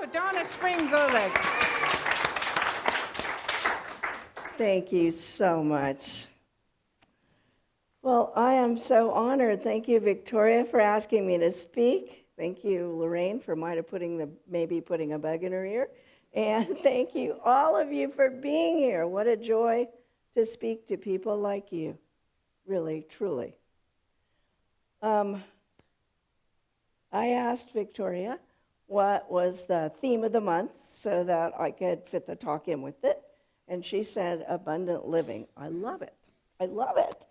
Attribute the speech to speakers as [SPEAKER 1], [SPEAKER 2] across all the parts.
[SPEAKER 1] Donna Spring Gulick.
[SPEAKER 2] Thank you so much. Well, I am so honored. Thank you, Victoria, for asking me to speak. Thank you, Lorraine, for maybe putting a bug in her ear. And thank you, all of you, for being here. What a joy to speak to people like you, really, truly. I asked Victoria what was the theme of the month so that I could fit the talk in with it. And she said, abundant living. I love it. I love it.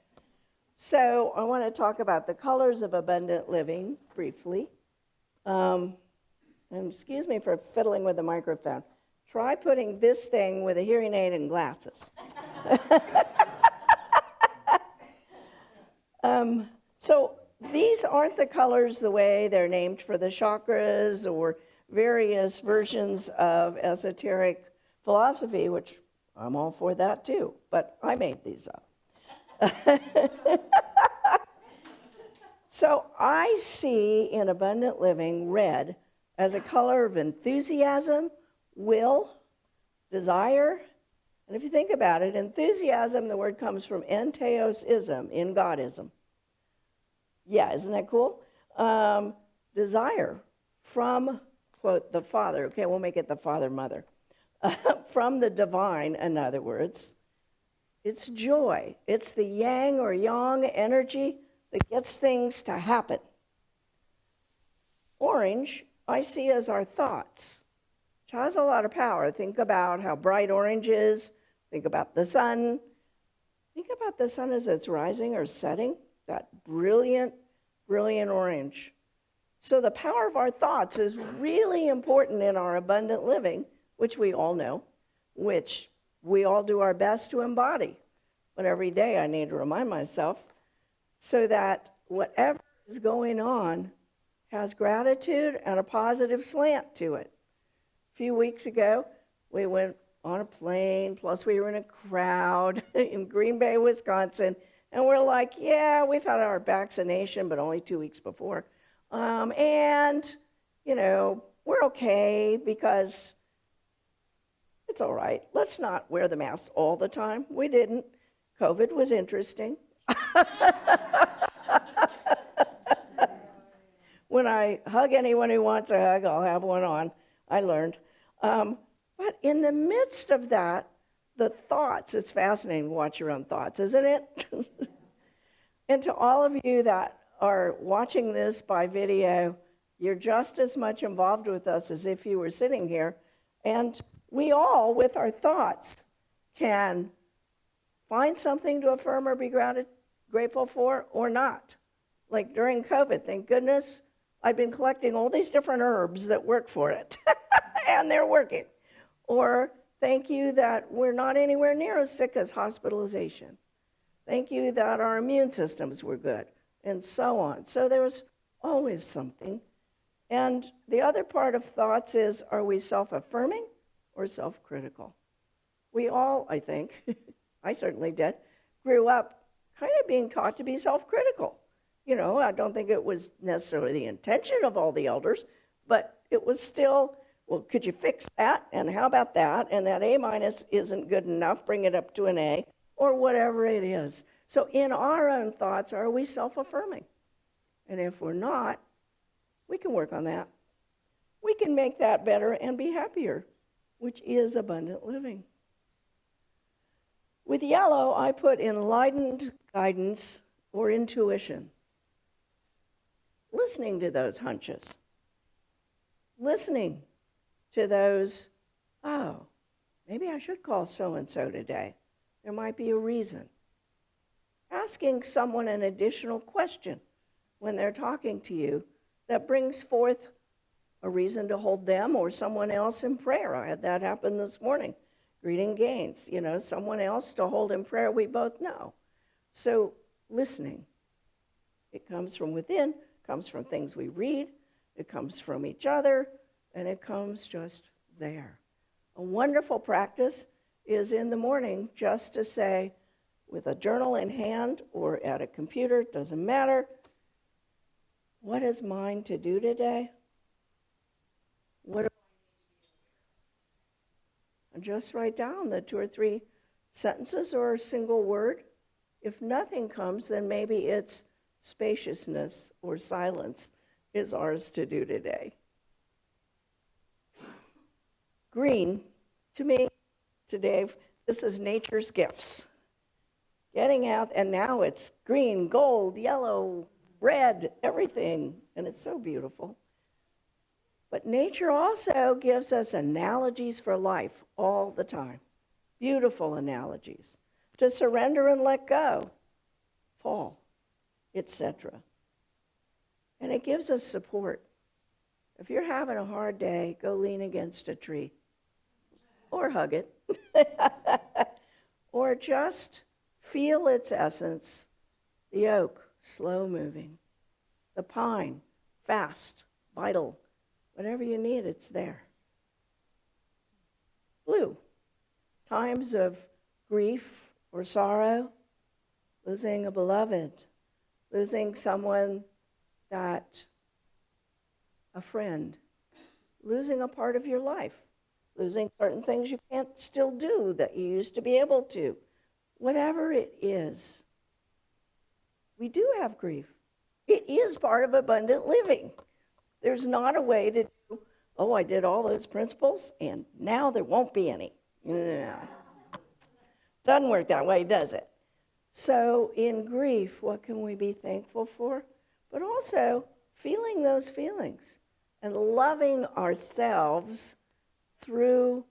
[SPEAKER 2] So I want to talk about the colors of abundant living briefly. And excuse me for fiddling with the microphone. Try putting this thing with a hearing aid and glasses. So these aren't the colors the way they're named for the chakras or various versions of esoteric philosophy, which I'm all for that too, but I made these up. So I see in abundant living red as a color of enthusiasm, will, desire. And if you think about it, enthusiasm, the word comes from entheosism, in Godism. Yeah, isn't that cool? Desire from, quote, the Father. Okay, we'll make it the Father, Mother. From the divine, in other words. It's joy. It's the yang or yang energy that gets things to happen. Orange, I see as our thoughts, which has a lot of power. Think about how bright orange is. Think about the sun. Think about the sun as it's rising or setting, that brilliant, brilliant orange. So the power of our thoughts is really important in our abundant living, which we all know, which we all do our best to embody. But every day I need to remind myself so that whatever is going on has gratitude and a positive slant to it. A few weeks ago, we went on a plane, plus we were in a crowd in Green Bay, Wisconsin, and we're like, yeah, we've had our vaccination, but only 2 weeks before. And, we're okay because it's all right. Let's not wear the masks all the time. We didn't. COVID was interesting. When I hug anyone who wants a hug, I'll have one on. I learned. But in the midst of that, the thoughts, it's fascinating to watch your own thoughts, isn't it? And to all of you that are watching this by video, you're just as much involved with us as if you were sitting here. And we all, with our thoughts, can find something to affirm or be grateful for or not. Like during COVID, thank goodness, I've been collecting all these different herbs that work for it, and they're working. Or thank you that we're not anywhere near as sick as hospitalization. Thank you that our immune systems were good, and so on. So there was always something. And the other part of thoughts is, are we self-affirming or self-critical? We all, I think, I certainly did, grew up kind of being taught to be self-critical. I don't think it was necessarily the intention of all the elders, but it was still, well, could you fix that? And how about that? And that A- isn't good enough, bring it up to an A, or whatever it is. So in our own thoughts, are we self-affirming? And if we're not, we can work on that. We can make that better and be happier, which is abundant living. With yellow, I put enlightened guidance or intuition. Listening to those hunches. Listening to those, oh, maybe I should call so-and-so today. There might be a reason. Asking someone an additional question when they're talking to you that brings forth a reason to hold them or someone else in prayer. I had that happen this morning. Greeting Gaines, someone else to hold in prayer we both know. So listening. It comes from within, comes from things we read, it comes from each other, and it comes just there. A wonderful practice is in the morning just to say, with a journal in hand or at a computer, doesn't matter, what is mine to do today? What do I need and just write down the 2 or 3 sentences or a single word. If nothing comes, then maybe it's spaciousness or silence is ours to do today. Green, to me, today, this is nature's gifts. Getting out, and now it's green, gold, yellow, red, everything, and it's so beautiful. But nature also gives us analogies for life all the time. Beautiful analogies. To surrender and let go, fall, etc. And it gives us support. If you're having a hard day, go lean against a tree. Or hug it. Or just feel its essence. The oak, slow moving. The pine, fast, vital. Whatever you need, it's there. Blue, times of grief or sorrow, losing a beloved, losing someone that, a friend, losing a part of your life, losing certain things you can't still do that you used to be able to. Whatever it is, we do have grief. It is part of abundant living. There's not a way to do, oh, I did all those principles, and now there won't be any. No. Doesn't work that way, does it? So in grief, what can we be thankful for? But also feeling those feelings and loving ourselves through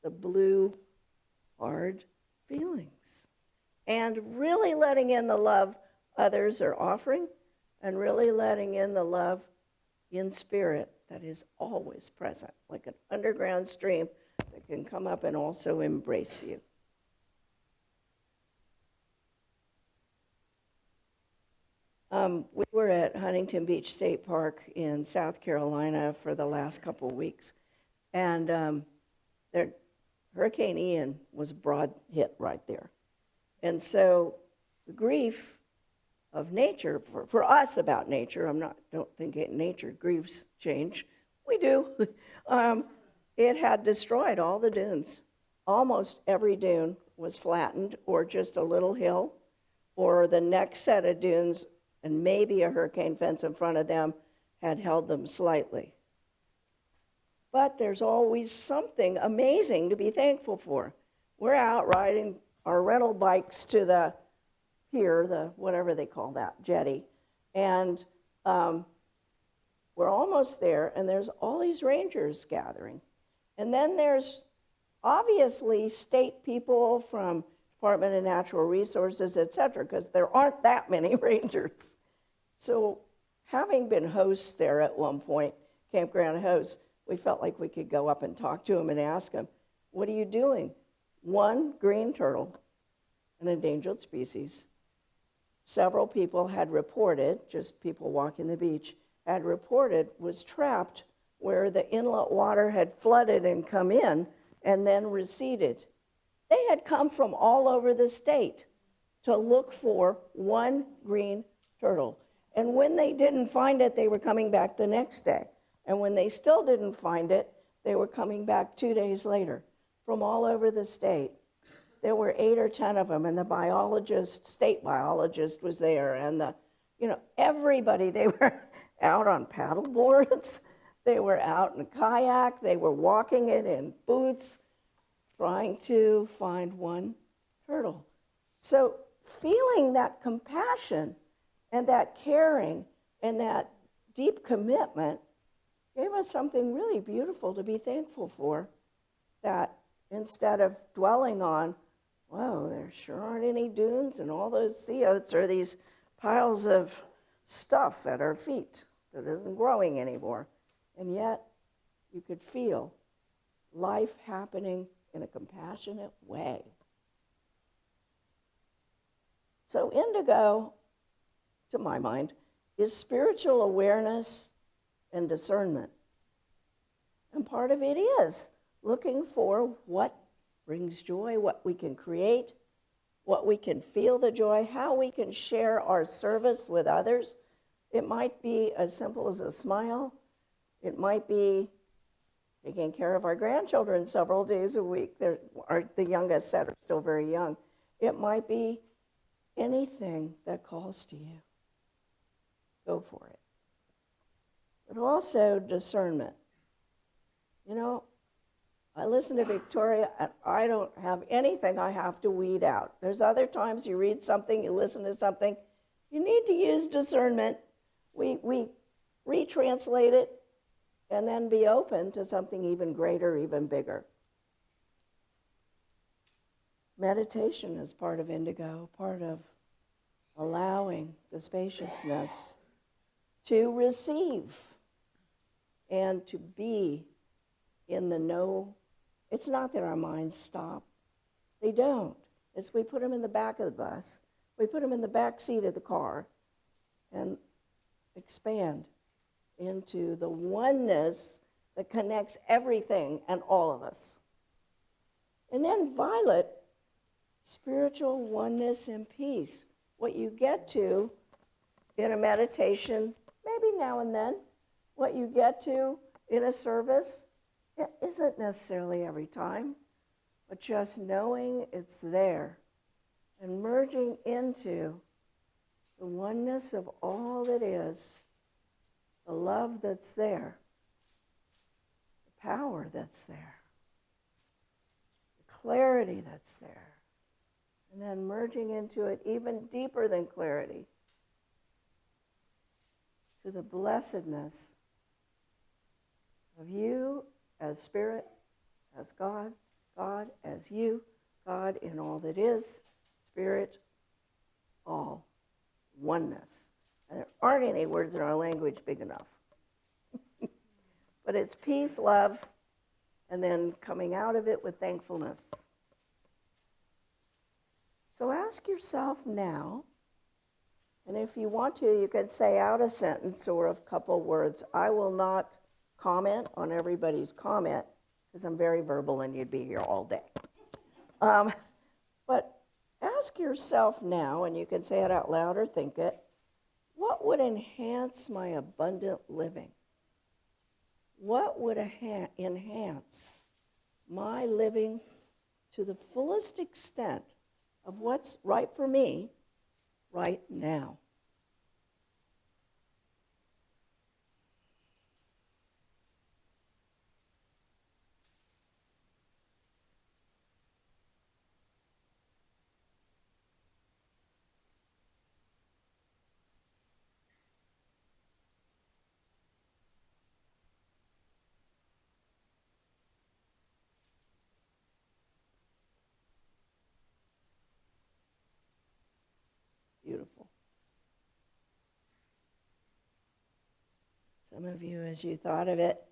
[SPEAKER 2] the blue, hard feelings. And really letting in the love others are offering, and really letting in the love in spirit that is always present, like an underground stream that can come up and also embrace you. We were at Huntington Beach State Park in South Carolina for the last couple of weeks, and Hurricane Ian was a broad hit right there. And so the grief of nature, for us about nature, don't think nature grieves change. We do. It had destroyed all the dunes. Almost every dune was flattened or just a little hill, or the next set of dunes and maybe a hurricane fence in front of them had held them slightly. But there's always something amazing to be thankful for. We're out riding our rental bikes to the pier, the whatever they call that, jetty, and we're almost there, and there's all these rangers gathering. And then there's obviously state people from Department of Natural Resources, et cetera, because there aren't that many rangers. So having been hosts there at one point, campground hosts, we felt like we could go up and talk to them and ask them, what are you doing? One green turtle, an endangered species. Several people had reported, just people walking the beach, had reported was trapped where the inlet water had flooded and come in and then receded. They had come from all over the state to look for one green turtle. And when they didn't find it, they were coming back the next day. And when they still didn't find it, they were coming back 2 days later from all over the state. There were 8 or 10 of them, and the state biologist was there, and everybody, they were out on paddle boards, they were out in a kayak, they were walking it in boots, trying to find one turtle. So feeling that compassion and that caring and that deep commitment gave us something really beautiful to be thankful for, that instead of dwelling on, whoa, there sure aren't any dunes, and all those sea oats are these piles of stuff at our feet that isn't growing anymore. And yet, you could feel life happening in a compassionate way. So indigo, to my mind, is spiritual awareness and discernment. And part of it is looking for what brings joy, what we can create, what we can feel the joy, how we can share our service with others. It might be as simple as a smile. It might be taking care of our grandchildren several days a week. The youngest set are still very young. It might be anything that calls to you. Go for it. But also discernment. You know, I listen to Victoria, and I don't have anything I have to weed out. There's other times you read something, you listen to something, you need to use discernment. We retranslate it and then be open to something even greater, even bigger. Meditation is part of indigo, part of allowing the spaciousness to receive and to be in the know. It's not that our minds stop. They don't. It's we put them in the back of the bus. We put them in the back seat of the car and expand into the oneness that connects everything and all of us. And then violet, spiritual oneness and peace. What you get to in a meditation, maybe now and then, what you get to in a service, it isn't necessarily every time, but just knowing it's there and merging into the oneness of all that is, the love that's there, the power that's there, the clarity that's there, and then merging into it even deeper than clarity, to the blessedness of you as spirit, as God, God as you, God in all that is, spirit, all, oneness. And there aren't any words in our language big enough. But it's peace, love, and then coming out of it with thankfulness. So ask yourself now, and if you want to, you could say out a sentence or a couple words. I will not comment on everybody's comment, because I'm very verbal and you'd be here all day. But ask yourself now, and you can say it out loud or think it, what would enhance my abundant living? What would enhance my living to the fullest extent of what's right for me right now? Beautiful. Some of you, as you thought of it,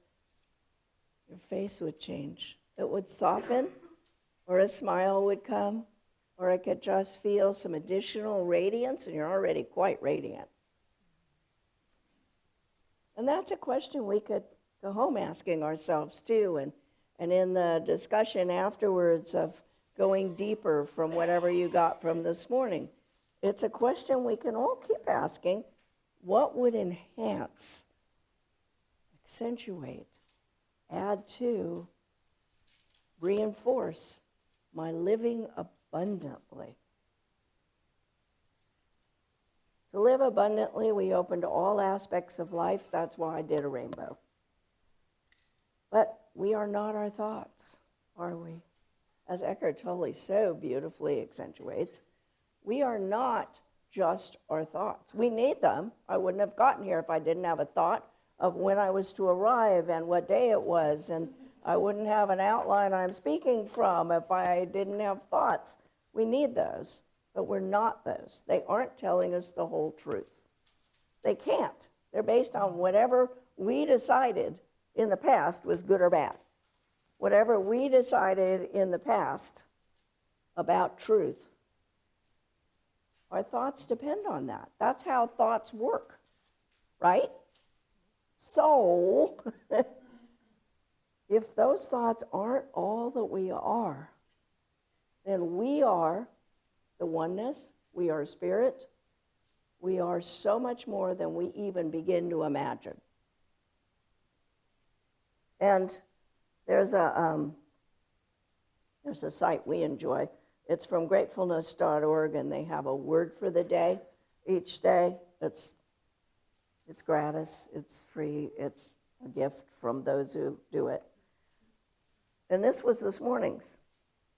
[SPEAKER 2] your face would change. It would soften, or a smile would come, or I could just feel some additional radiance, and you're already quite radiant. And that's a question we could go home asking ourselves too, and in the discussion afterwards of going deeper from whatever you got from this morning. It's a question we can all keep asking. What would enhance, accentuate, add to, reinforce my living abundantly? To live abundantly, we open to all aspects of life. That's why I did a rainbow. But we are not our thoughts, are we? As Eckhart Tolle so beautifully accentuates, we are not just our thoughts. We need them. I wouldn't have gotten here if I didn't have a thought of when I was to arrive and what day it was, and I wouldn't have an outline I'm speaking from if I didn't have thoughts. We need those, but we're not those. They aren't telling us the whole truth. They can't. They're based on whatever we decided in the past was good or bad. Whatever we decided in the past about truth. Our thoughts depend on that. That's how thoughts work, right? So, if those thoughts aren't all that we are, then we are the oneness, we are spirit, we are so much more than we even begin to imagine. And There's a site we enjoy. It's from gratefulness.org, and they have a word for the day each day. It's gratis, it's free, it's a gift from those who do it. And this was this morning's.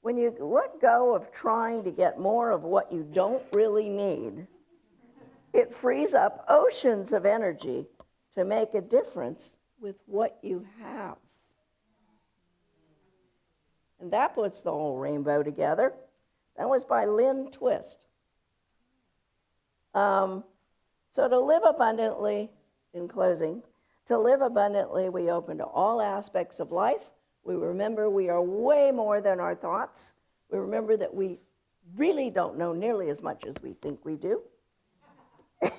[SPEAKER 2] When you let go of trying to get more of what you don't really need, it frees up oceans of energy to make a difference with what you have. And that puts the whole rainbow together. That was by Lynn Twist. So to live abundantly, in closing, to live abundantly, we open to all aspects of life. We remember we are way more than our thoughts. We remember that we really don't know nearly as much as we think we do.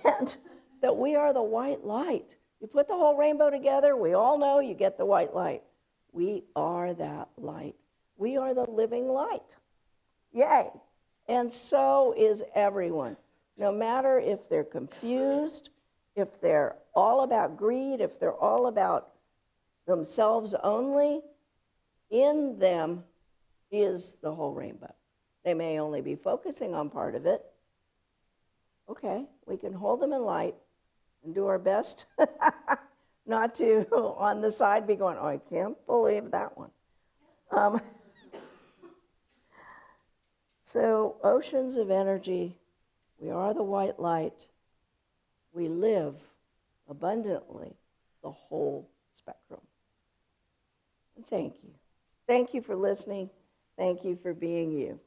[SPEAKER 2] And that we are the white light. You put the whole rainbow together, we all know you get the white light. We are that light. We are the living light. Yay. And so is everyone. No matter if they're confused, if they're all about greed, if they're all about themselves only, in them is the whole rainbow. They may only be focusing on part of it. Okay, we can hold them in light and do our best not to, on the side, be going, oh, I can't believe that one. So, oceans of energy, we are the white light. We live abundantly the whole spectrum. And thank you. Thank you for listening. Thank you for being you.